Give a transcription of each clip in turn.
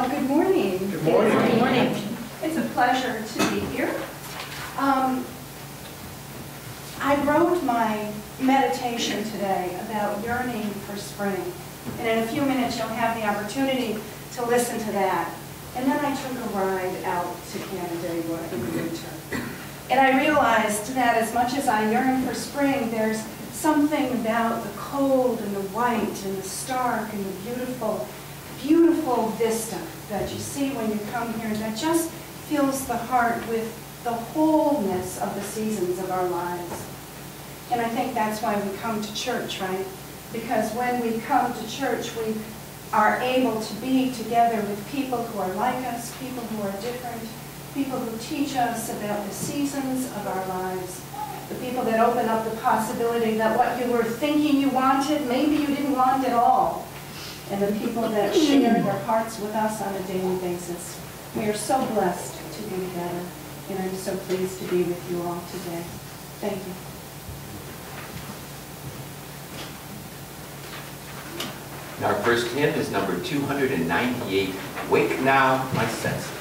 Good morning. Good morning. Good morning. It's a pleasure to be here. I wrote my meditation today about yearning for spring. And in a few minutes you'll have the opportunity to listen to that. And then I took a ride out to Canada in the winter. And I realized that as much as I yearn for spring, there's something about the cold and the white and the stark and the beautiful, beautiful vista that you see when you come here that just fills the heart with the wholeness of the seasons of our lives. And I think that's why we come to church, right? Because when we come to church, we are able to be together with people who are like us, people who are different, people who teach us about the seasons of our lives, the people that open up the possibility that what you were thinking you wanted, maybe you didn't want at all, and the people that share their hearts with us on a daily basis. We are so blessed to be together, and I'm so pleased to be with you all today. Thank you. Our first hymn is number 298, Wake Now, My Senses.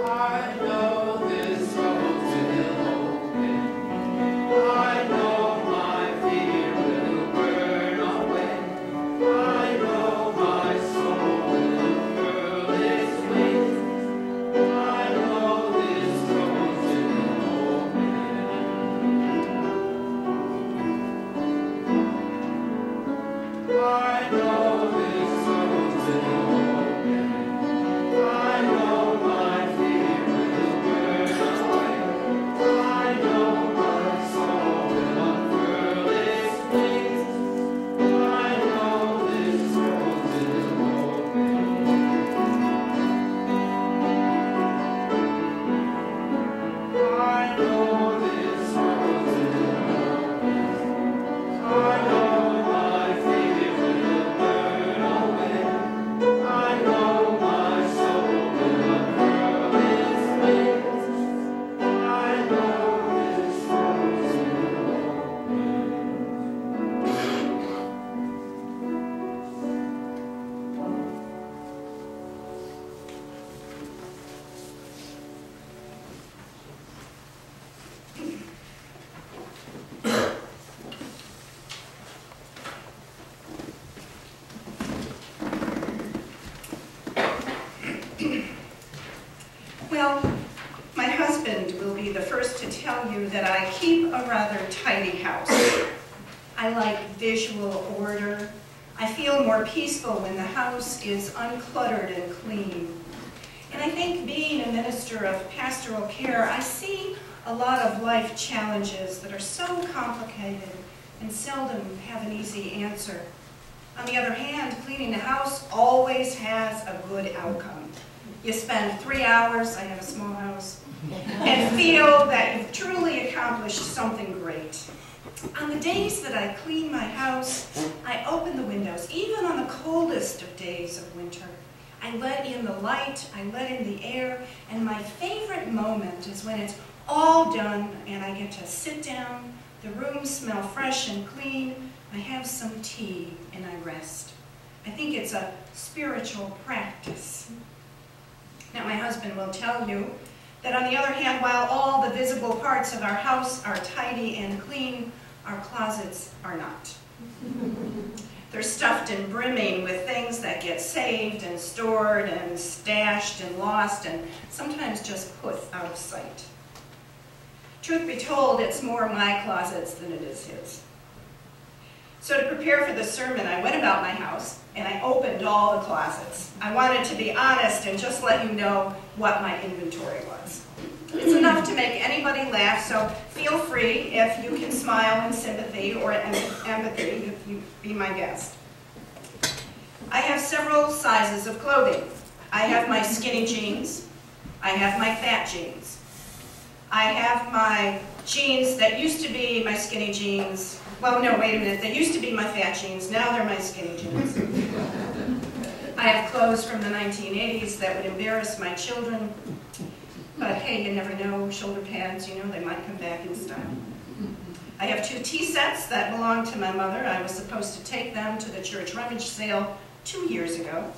I know this road will open. a rather tidy house. I like visual order. I feel more peaceful when the house is uncluttered and clean. And I think being a minister of pastoral care, I see a lot of life challenges that are so complicated and seldom have an easy answer. On the other hand, cleaning the house always has a good outcome. You spend 3 hours, I have a small house, and feel that you've truly accomplished something great. On the days that I clean my house, I open the windows, even on the coldest of days of winter. I let in the light, I let in the air, and my favorite moment is when it's all done and I get to sit down, the room smells fresh and clean, I have some tea and I rest. I think it's a spiritual practice. Now my husband will tell you that on the other hand, while all the visible parts of our house are tidy and clean, our closets are not. They're stuffed and brimming with things that get saved and stored and stashed and lost and sometimes just put out of sight. Truth be told, it's more my closets than it is his. So to prepare for the sermon, I went about my house and I opened all the closets. I wanted to be honest and just let you know what my inventory was. It's enough to make anybody laugh, so feel free if you can smile in sympathy or empathy if you be my guest. I have several sizes of clothing. I have my skinny jeans. I have my fat jeans. I have my jeans that used to be my skinny jeans. Well, no, wait a minute. They used to be my fat jeans. Now they're my skinny jeans. I have clothes from the 1980s that would embarrass my children. But hey, you never know, shoulder pads, you know, they might come back in style. I have 2 tea sets that belong to my mother. I was supposed to take them to the church rummage sale 2 years ago,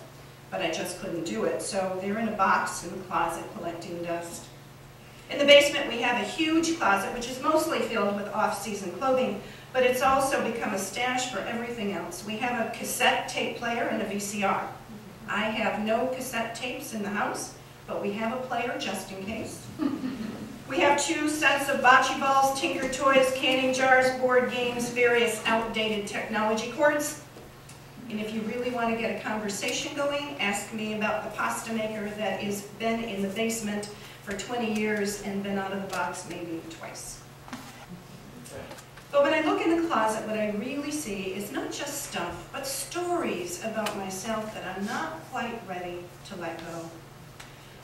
but I just couldn't do it. So they're in a box in the closet collecting dust. In the basement, we have a huge closet, which is mostly filled with off-season clothing, but it's also become a stash for everything else. We have a cassette tape player and a VCR. I have no cassette tapes in the house, but we have a player just in case. We have 2 sets of bocce balls, tinker toys, canning jars, board games, various outdated technology cords. And if you really want to get a conversation going, ask me about the pasta maker that has been in the basement for 20 years and been out of the box maybe twice. But when I look in the closet, what I really see is not just stuff, but stories about myself that I'm not quite ready to let go.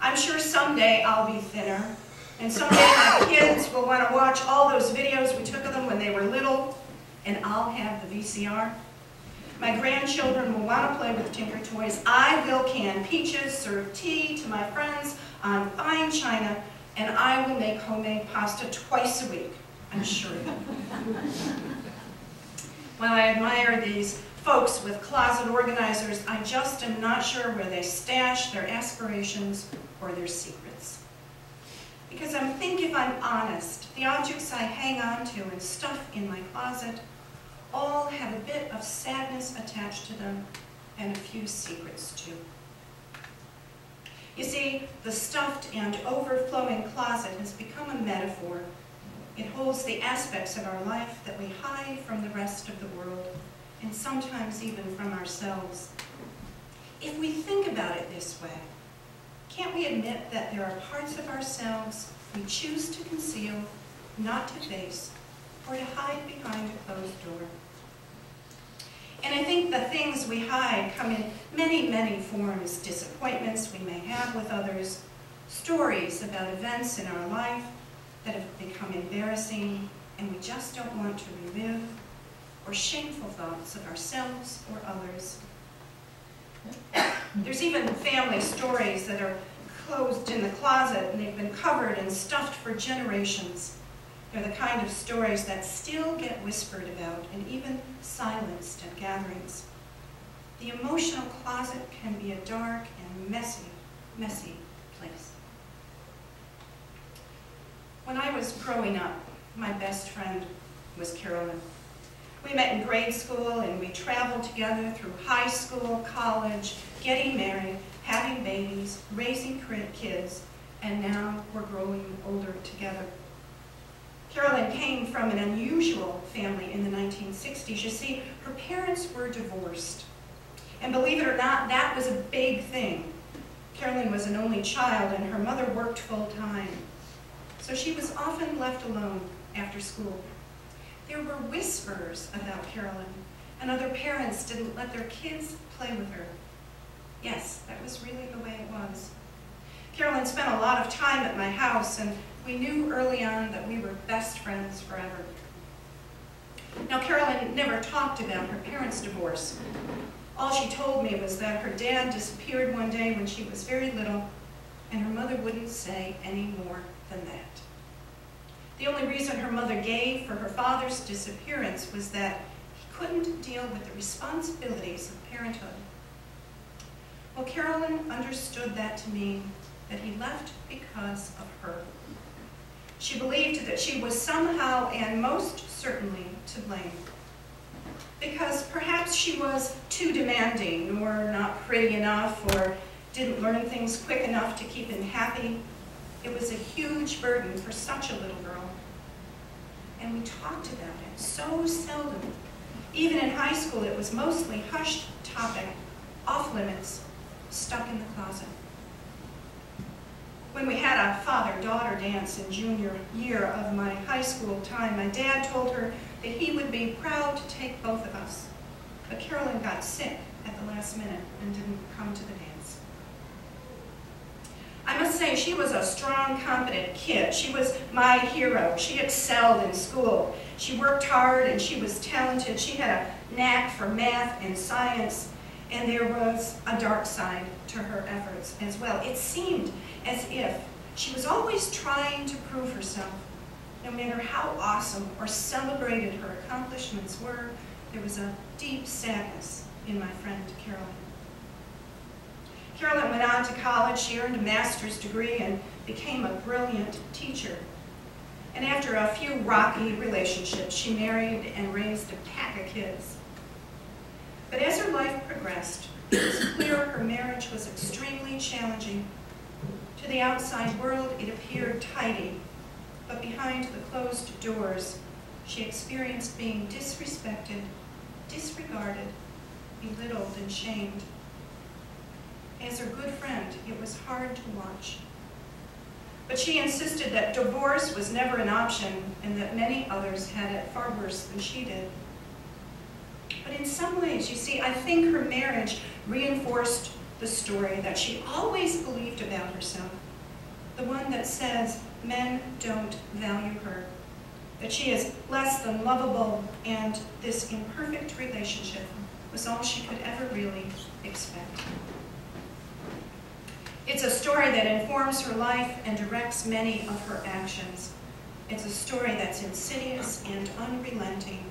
I'm sure someday I'll be thinner, and someday my kids will want to watch all those videos we took of them when they were little, and I'll have the VCR. My grandchildren will want to play with tinker toys. I will can peaches, serve tea to my friends on fine china, and I will make homemade pasta twice a week, I'm sure of it. While I admire these folks with closet organizers, I just am not sure where they stash their aspirations or their secrets. Because I think if I'm honest, the objects I hang on to and stuff in my closet all have a bit of sadness attached to them and a few secrets too. You see, the stuffed and overflowing closet has become a metaphor. It holds the aspects of our life that we hide from the rest of the world, and sometimes even from ourselves. If we think about it this way, can't we admit that there are parts of ourselves we choose to conceal, not to face, or to hide behind a closed door? And I think the things we hide come in many, many forms. Disappointments we may have with others, stories about events in our life that have become embarrassing and we just don't want to relive, or shameful thoughts of ourselves or others. There's even family stories that are closed in the closet and they've been covered and stuffed for generations. They're the kind of stories that still get whispered about and even silenced at gatherings. The emotional closet can be a dark and messy, messy place. When I was growing up, my best friend was Carolyn. We met in grade school and we traveled together through high school, college, getting married, having babies, raising kids, and now we're growing older together. Carolyn came from an unusual family in the 1960s. You see, her parents were divorced. And believe it or not, that was a big thing. Carolyn was an only child, and her mother worked full-time. So she was often left alone after school. There were whispers about Carolyn, and other parents didn't let their kids play with her. Yes, that was really the way it was. Carolyn spent a lot of time at my house, and we knew early on that we were best friends forever. Now, Carolyn never talked about her parents' divorce. All she told me was that her dad disappeared one day when she was very little, and her mother wouldn't say any more than that. The only reason her mother gave for her father's disappearance was that he couldn't deal with the responsibilities of parenthood. Well, Carolyn understood that to mean that he left because of her. She believed that she was somehow and most certainly to blame. Because perhaps she was too demanding, or not pretty enough, or didn't learn things quick enough to keep him happy. It was a huge burden for such a little girl. And we talked about it so seldom. Even in high school, it was mostly hushed topic, off limits, stuck in the closet. When we had a father-daughter dance in junior year of my high school time, my dad told her that he would be proud to take both of us. But Carolyn got sick at the last minute and didn't come to the dance. I must say, she was a strong, competent kid. She was my hero. She excelled in school. She worked hard and she was talented. She had a knack for math and science, and there was a dark side to her efforts as well. It seemed as if she was always trying to prove herself. No matter how awesome or celebrated her accomplishments were, there was a deep sadness in my friend Carolyn. Carolyn went on to college. She earned a master's degree and became a brilliant teacher. And after a few rocky relationships, she married and raised a pack of kids. But as her life progressed, it was clear her marriage was extremely challenging. To the outside world, it appeared tidy, but behind the closed doors, she experienced being disrespected, disregarded, belittled, and shamed. As her good friend, it was hard to watch. But she insisted that divorce was never an option and that many others had it far worse than she did. But in some ways, you see, I think her marriage reinforced the story that she always believed about herself, the one that says men don't value her, that she is less than lovable, and this imperfect relationship was all she could ever really expect. It's a story that informs her life and directs many of her actions. It's a story that's insidious and unrelenting.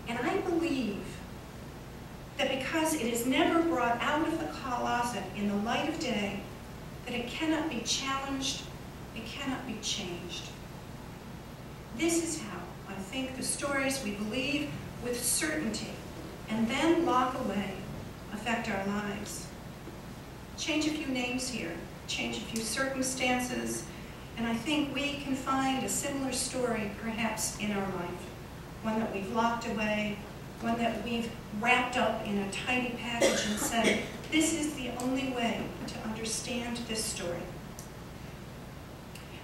And I believe that because it is never brought out of the closet in the light of day, that it cannot be challenged, it cannot be changed. This is how I think the stories we believe with certainty and then lock away affect our lives. Change a few names here, change a few circumstances, and I think we can find a similar story perhaps in our life, one that we've locked away, one that we've wrapped up in a tidy package and said, this is the only way to understand this story.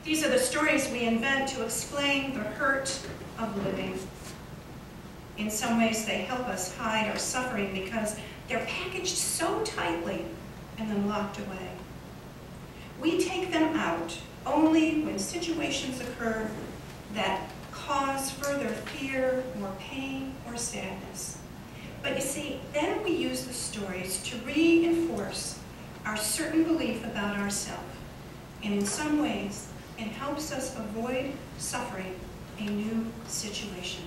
These are the stories we invent to explain the hurt of living. In some ways, they help us hide our suffering because they're packaged so tightly and then locked away. We take them out only when situations occur that cause further fear or pain or sadness. But you see, then we use the stories to reinforce our certain belief about ourselves. And in some ways, it helps us avoid suffering a new situation.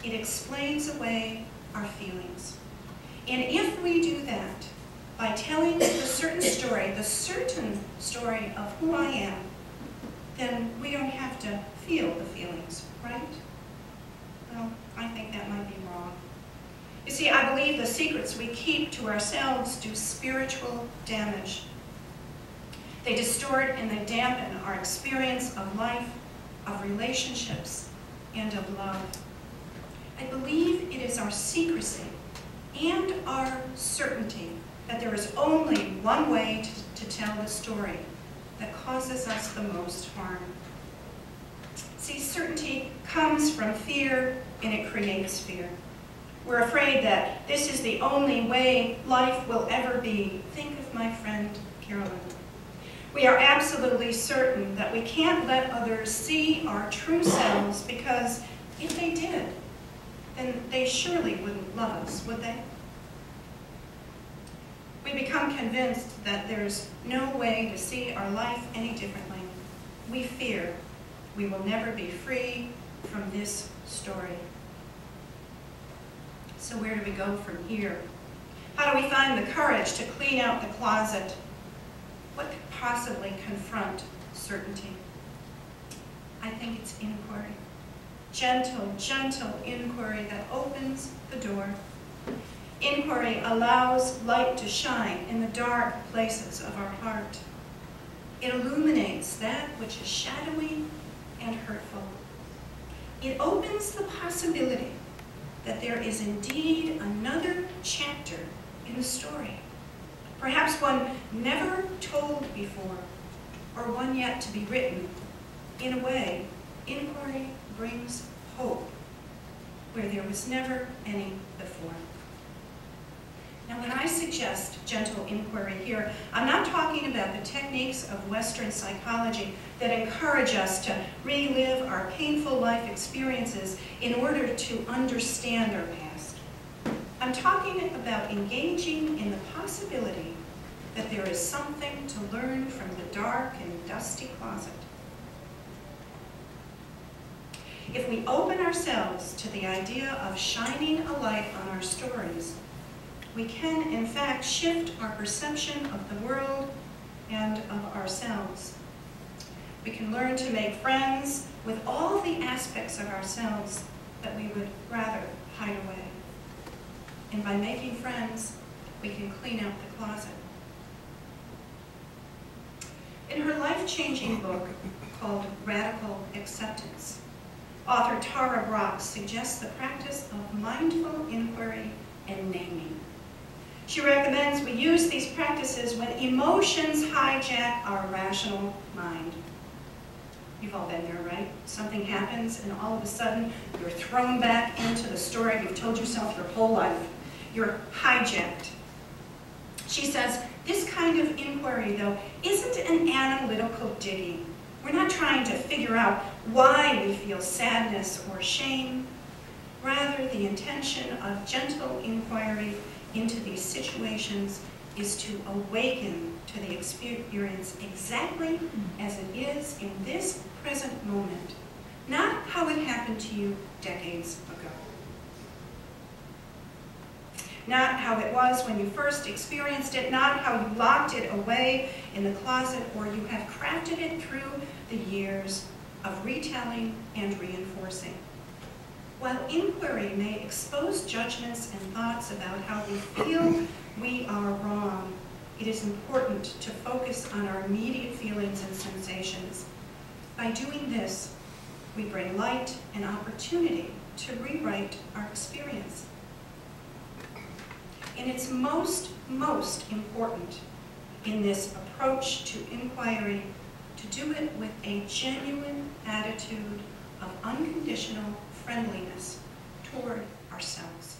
It explains away our feelings. And if we do that, by telling the certain story of who I am, then we don't have to feel the feelings, right? Well, I think that might be wrong. You see, I believe the secrets we keep to ourselves do spiritual damage. They distort and they dampen our experience of life of relationships, and of love. I believe it is our secrecy and our certainty that there is only one way to tell the story that causes us the most harm. See, certainty comes from fear, and it creates fear. We're afraid that this is the only way life will ever be. Think of my friend Carolyn. We are absolutely certain that we can't let others see our true selves, because if they did, then they surely wouldn't love us, would they? We become convinced that there's no way to see our life any differently. We fear we will never be free from this story. So where do we go from here? How do we find the courage to clean out the closet? What could possibly confront certainty? I think it's inquiry. Gentle, gentle inquiry that opens the door. Inquiry allows light to shine in the dark places of our heart. It illuminates that which is shadowy and hurtful. It opens the possibility that there is indeed another chapter in the story, perhaps one never told before, or one yet to be written. In a way, inquiry brings hope where there was never any before. Now, when I suggest gentle inquiry here, I'm not talking about the techniques of Western psychology that encourage us to relive our painful life experiences in order to understand our past. I'm talking about engaging in the possibility that there is something to learn from the dark and dusty closet. If we open ourselves to the idea of shining a light on our stories, we can, in fact, shift our perception of the world and of ourselves. We can learn to make friends with all the aspects of ourselves that we would rather hide away. And by making friends, we can clean out the closet. In her life-changing book called Radical Acceptance, author Tara Brach suggests the practice of mindful inquiry and naming. She recommends we use these practices when emotions hijack our rational mind. You've all been there, right? Something happens and all of a sudden you're thrown back into the story you've told yourself your whole life. You're hijacked. She says, this kind of inquiry, though, isn't an analytical digging. We're not trying to figure out why we feel sadness or shame. Rather, the intention of gentle inquiry into these situations is to awaken to the experience exactly as it is in this present moment, not how it happened to you decades ago. Not how it was when you first experienced it, not how you locked it away in the closet, or you have crafted it through the years of retelling and reinforcing. While inquiry may expose judgments and thoughts about how we feel we are wrong, it is important to focus on our immediate feelings and sensations. By doing this, we bring light and opportunity to rewrite our experience. And it's most important in this approach to inquiry to do it with a genuine attitude of unconditional friendliness toward ourselves.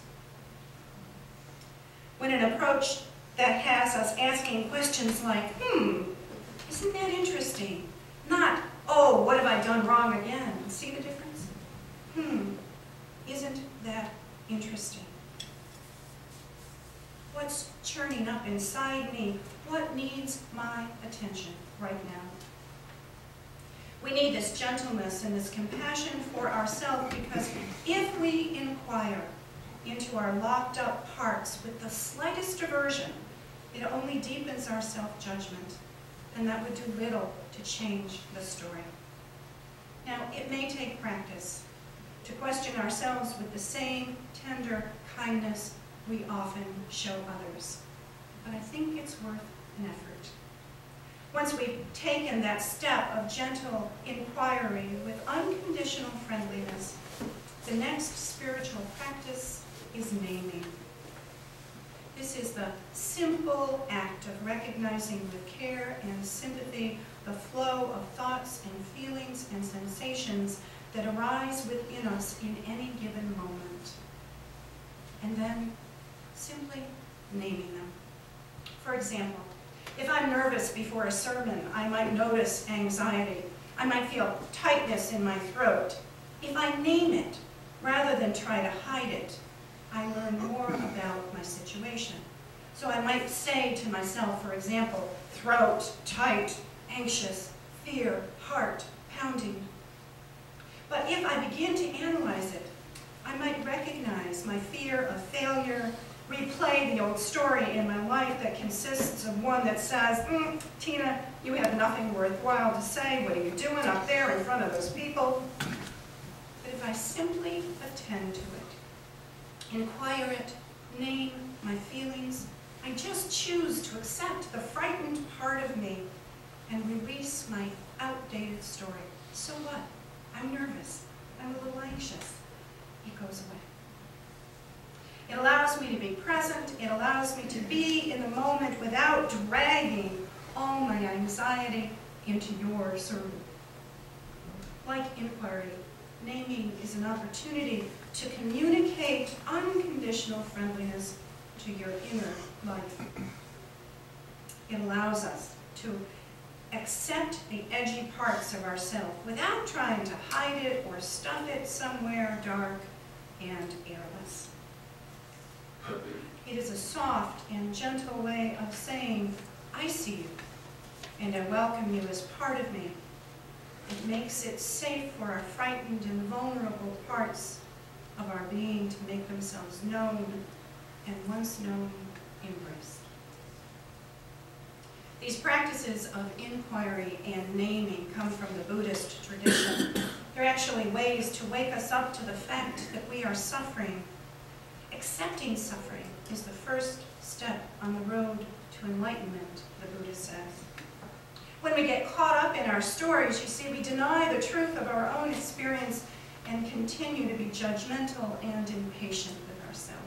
When an approach that has us asking questions like, isn't that interesting? Not, oh, what have I done wrong again? See the difference? Isn't that interesting? What's churning up inside me? What needs my attention right now? We need this gentleness and this compassion for ourselves, because if we inquire into our locked up parts with the slightest aversion, it only deepens our self-judgment, and that would do little to change the story. Now, it may take practice to question ourselves with the same tender kindness we often show others, but I think it's worth an effort. Once we've taken that step of gentle inquiry with unconditional friendliness, the next spiritual practice is naming. This is the simple act of recognizing with care and sympathy the flow of thoughts and feelings and sensations that arise within us in any given moment. And then simply naming them. For example, if I'm nervous before a sermon, I might notice anxiety. I might feel tightness in my throat. If I name it, rather than try to hide it, I learn more about my situation. So I might say to myself, for example, throat, tight, anxious, fear, heart, pounding. But if I begin to analyze it, I might recognize my fear of failure, replay the old story in my life that consists of one that says, Tina, you have nothing worthwhile to say. What are you doing up there in front of those people? But if I simply attend to it, inquire it, name my feelings, I just choose to accept the frightened part of me and release my outdated story. So what? I'm nervous. I'm a little anxious. It goes away. It allows me to be present. It allows me to be in the moment without dragging all my anxiety into your sermon. Like inquiry, naming is an opportunity to communicate unconditional friendliness to your inner life. It allows us to accept the edgy parts of ourselves without trying to hide it or stuff it somewhere dark and airless. It is a soft and gentle way of saying, I see you, and I welcome you as part of me. It makes it safe for our frightened and vulnerable parts of our being to make themselves known, and once known, embraced. These practices of inquiry and naming come from the Buddhist tradition. They're actually ways to wake us up to the fact that we are suffering. Accepting suffering is the first step on the road to enlightenment, the Buddha says. When we get caught up in our stories, you see, we deny the truth of our own experience and continue to be judgmental and impatient with ourselves.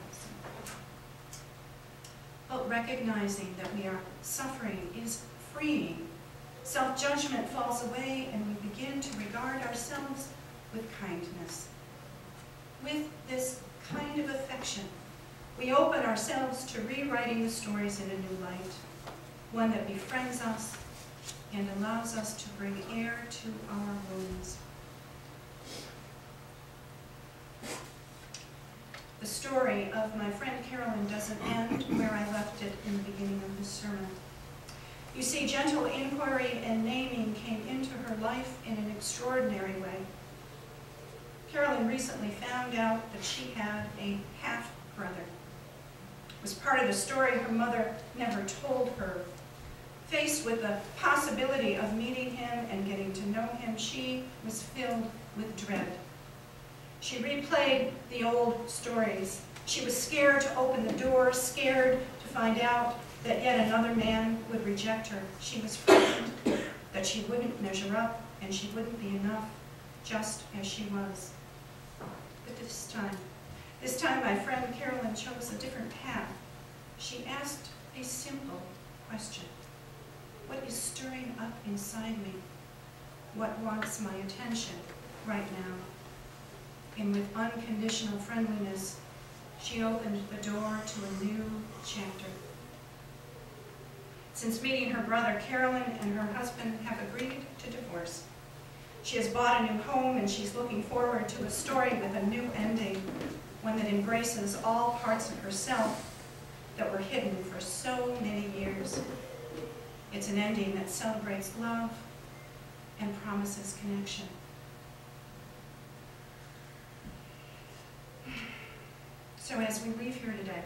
But recognizing that we are suffering is freeing. Self-judgment falls away and we begin to regard ourselves with kindness. With this kind of affection, we open ourselves to rewriting the stories in a new light, one that befriends us and allows us to bring air to our wounds. The story of my friend Carolyn doesn't end where I left it in the beginning of this sermon. You see, gentle inquiry and naming came into her life in an extraordinary way. Carolyn recently found out that she had a half-brother. It was part of the story her mother never told her. Faced with the possibility of meeting him and getting to know him, she was filled with dread. She replayed the old stories. She was scared to open the door, scared to find out that yet another man would reject her. She was frightened that she wouldn't measure up and she wouldn't be enough, just as she was. But this time my friend Carolyn chose a different path. She asked a simple question. What is stirring up inside me? What wants my attention right now? And with unconditional friendliness, she opened the door to a new chapter. Since meeting her brother, Carolyn and her husband have agreed to divorce. She has bought a new home and she's looking forward to a story with a new ending, one that embraces all parts of herself that were hidden for so many years. It's an ending that celebrates love and promises connection. So as we leave here today,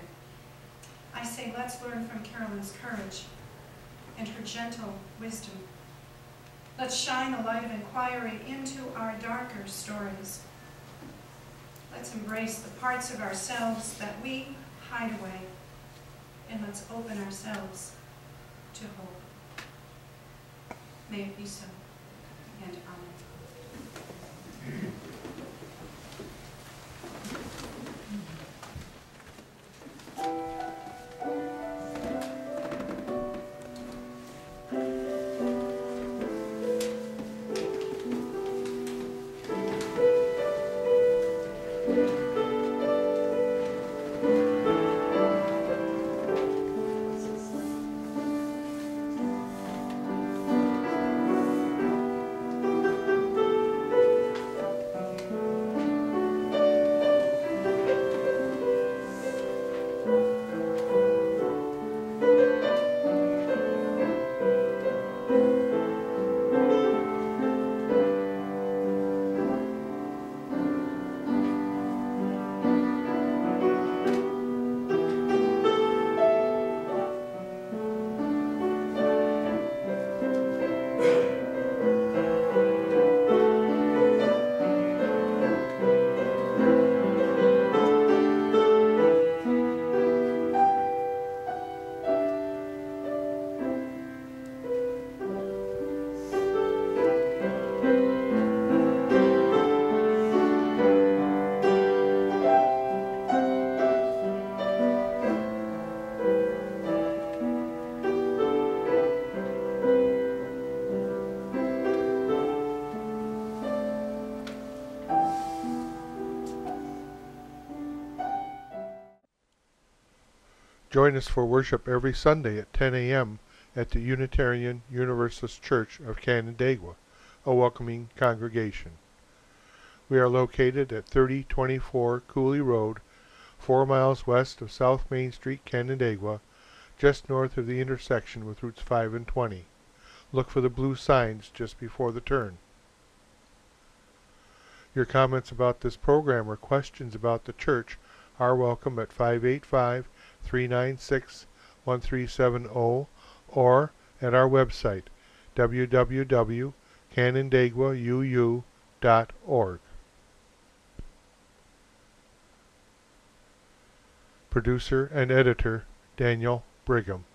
I say let's learn from Carolyn's courage and her gentle wisdom. Let's shine the light of inquiry into our darker stories. Let's embrace the parts of ourselves that we hide away, and let's open ourselves to hope. May it be so. And amen. Join us for worship every Sunday at 10 a.m. at the Unitarian Universalist Church of Canandaigua, a welcoming congregation. We are located at 3024 Cooley Road, 4 miles west of South Main Street, Canandaigua, just north of the intersection with Routes 5 and 20. Look for the blue signs just before the turn. Your comments about this program or questions about the church are welcome at 585-396-1370 or at our website, www.canandaiguauu.org. Producer and editor, Daniel Brigham.